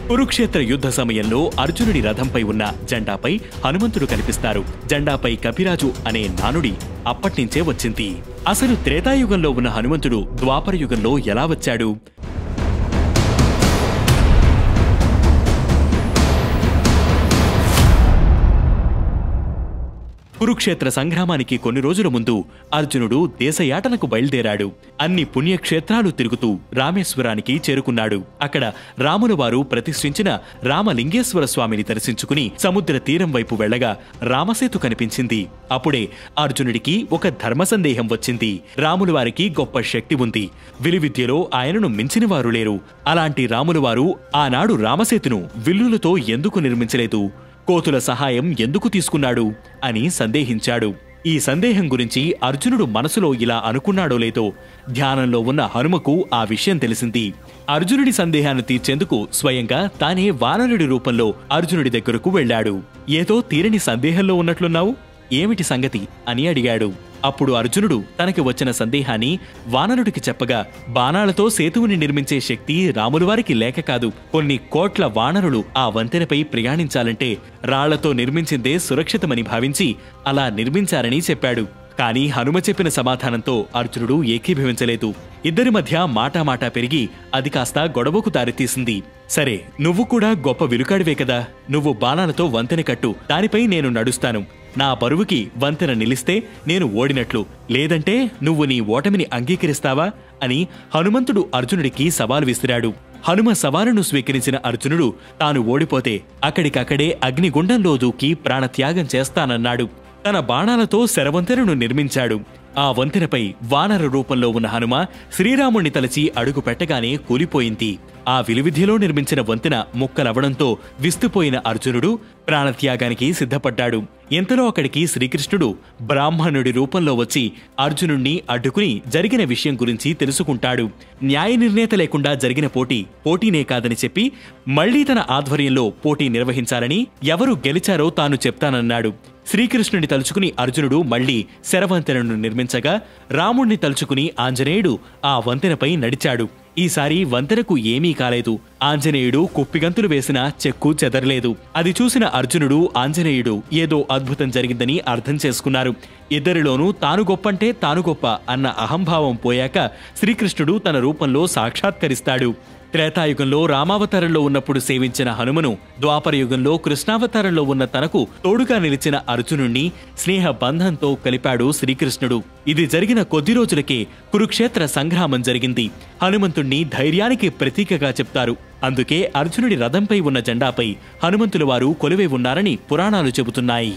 కురుక్షేత్ర యుద్ధ సమయంలో అర్జునుడి రథంపై ఉన్న జెండాపై హనుమంతుడు కనిపిస్తారు. జెండాపై కపిరాజు అనే నానుడి అప్పట్నుంచే వచ్చింది. అసలు త్రేతాయుగంలో ఉన్న హనుమంతుడు ద్వాపర యుగంలో ఎలా వచ్చాడు? కురుక్షేత్ర సంగ్రామానికి కొన్ని రోజుల ముందు అర్జునుడు దేశయాటనకు బయలుదేరాడు. అన్ని పుణ్యక్షేత్రాలు తిరుగుతూ రామేశ్వరానికి చేరుకున్నాడు. అక్కడ రాములవారు ప్రతిష్ఠించిన రామలింగేశ్వర స్వామిని దర్శించుకుని సముద్ర తీరం వైపు వెళ్లగా రామసేతు కనిపించింది. అప్పుడే అర్జునుడికి ఒక ధర్మ సందేహం వచ్చింది. రాములవారికి గొప్ప శక్తి ఉంది. విలువిద్యలో ఆయనను మించినవారు లేరు. అలాంటి రాములవారు ఆనాడు రామసేతును విల్లులతో ఎందుకు నిర్మించలేదు? కోతుల సహాయం ఎందుకు తీసుకున్నాడు అని సందేహించాడు. ఈ సందేహం గురించి అర్జునుడు మనసులో ఇలా అనుకున్నాడో లేదో ధ్యానంలో ఉన్న హనుమకు ఆ విషయం తెలిసింది. అర్జునుడి సందేహాన్ని తీర్చేందుకు స్వయంగా తానే వానరుడి రూపంలో అర్జునుడి దగ్గరకు వెళ్లాడు. ఏదో తీరని సందేహంలో ఉన్నట్లున్నావు, ఏమిటి సంగతి అని అడిగాడు. అప్పుడు అర్జునుడు తనకి వచ్చిన సందేహాన్ని వానరుడికి చెప్పగా, బాణాలతో సేతువుని నిర్మించే శక్తి రాములవారికి లేక కాదు, కొన్ని కోట్ల వానరులు ఆ వంతెనపై ప్రయాణించాలంటే రాళ్లతో నిర్మించిందే సురక్షితమని భావించి అలా నిర్మించారని చెప్పాడు. కానీ హనుమ చెప్పిన సమాధానంతో అర్జునుడు ఏకీభవించలేదు. ఇద్దరి మధ్య మాటామాటా పెరిగి అది కాస్త గొడవకు దారితీసింది. సరే, నువ్వు కూడా గొప్ప విలుకాడివే కదా, నువ్వు బాణాలతో వంతెన కట్టు, దానిపై నేను నడుస్తాను. నా బరువుకి వంతెన నిలిస్తే నేను ఓడినట్లు, లేదంటే నువ్వు నీ ఓటమిని అంగీకరిస్తావా అని హనుమంతుడు అర్జునుడికి సవాలు విసిరాడు. హనుమ సవాలును స్వీకరించిన అర్జునుడు తాను ఓడిపోతే అక్కడికక్కడే అగ్నిగుండంలో దూకి ప్రాణత్యాగం చేస్తానన్నాడు. తన బాణాలతో శరవంతెనను నిర్మించాడు. ఆ వంతెనపై వానర రూపంలో ఉన్న హనుమ శ్రీరాముణ్ణి తలచి అడుగు పెట్టగానే కూలిపోయింది. ఆ విలువిద్యలో నిర్మించిన వంతెన ముక్కలవ్వడంతో విస్తుపోయిన అర్జునుడు ప్రాణత్యాగానికి సిద్ధపడ్డాడు. ఇంతలో అక్కడికి శ్రీకృష్ణుడు బ్రాహ్మణుడి రూపంలో వచ్చి అర్జునుణ్ణి అడ్డుకుని జరిగిన విషయం గురించి తెలుసుకుంటాడు. న్యాయ నిర్ణేత లేకుండా జరిగిన పోటీనే కాదని చెప్పి మళ్లీ తన ఆధ్వర్యంలో పోటీ నిర్వహించాలని, ఎవరు గెలిచారో తాను చెప్తానన్నాడు. శ్రీకృష్ణుని తలుచుకుని అర్జునుడు మళ్లీ శరవంతెనను నిర్మించగా రాముణ్ణి తలుచుకుని ఆంజనేయుడు ఆ వంతెనపై నడిచాడు. ఈసారి వంతెనకు ఏమీ కాలేదు. ఆంజనేయుడు కుప్పిగంతులు వేసినా చెక్కు చెదరలేదు. అది చూసిన అర్జునుడు, ఆంజనేయుడు ఏదో అద్భుతం జరిగిందని అర్థం చేసుకున్నారు. ఇద్దరిలోనూ తాను గొప్పంటే తాను గొప్ప అన్న అహంభావం పోయాక శ్రీకృష్ణుడు తన రూపంలో సాక్షాత్కరిస్తాడు. త్రేతాయుగంలో రామావతారంలో ఉన్నప్పుడు సేవించిన హనుమను ద్వాపరయుగంలో కృష్ణావతారంలో ఉన్న తనకు తోడుగా నిలిచిన అర్జునుణ్ణి స్నేహ బంధంతో కలిపాడు శ్రీకృష్ణుడు. ఇది జరిగిన కొద్ది రోజులకే కురుక్షేత్ర సంగ్రామం జరిగింది. హనుమంతుణ్ణి ధైర్యానికి ప్రతీకగా చెప్తారు. అందుకే అర్జునుడి రథంపై ఉన్న జెండాపై హనుమంతుల వారు కొలువై ఉన్నారని పురాణాలు చెబుతున్నాయి.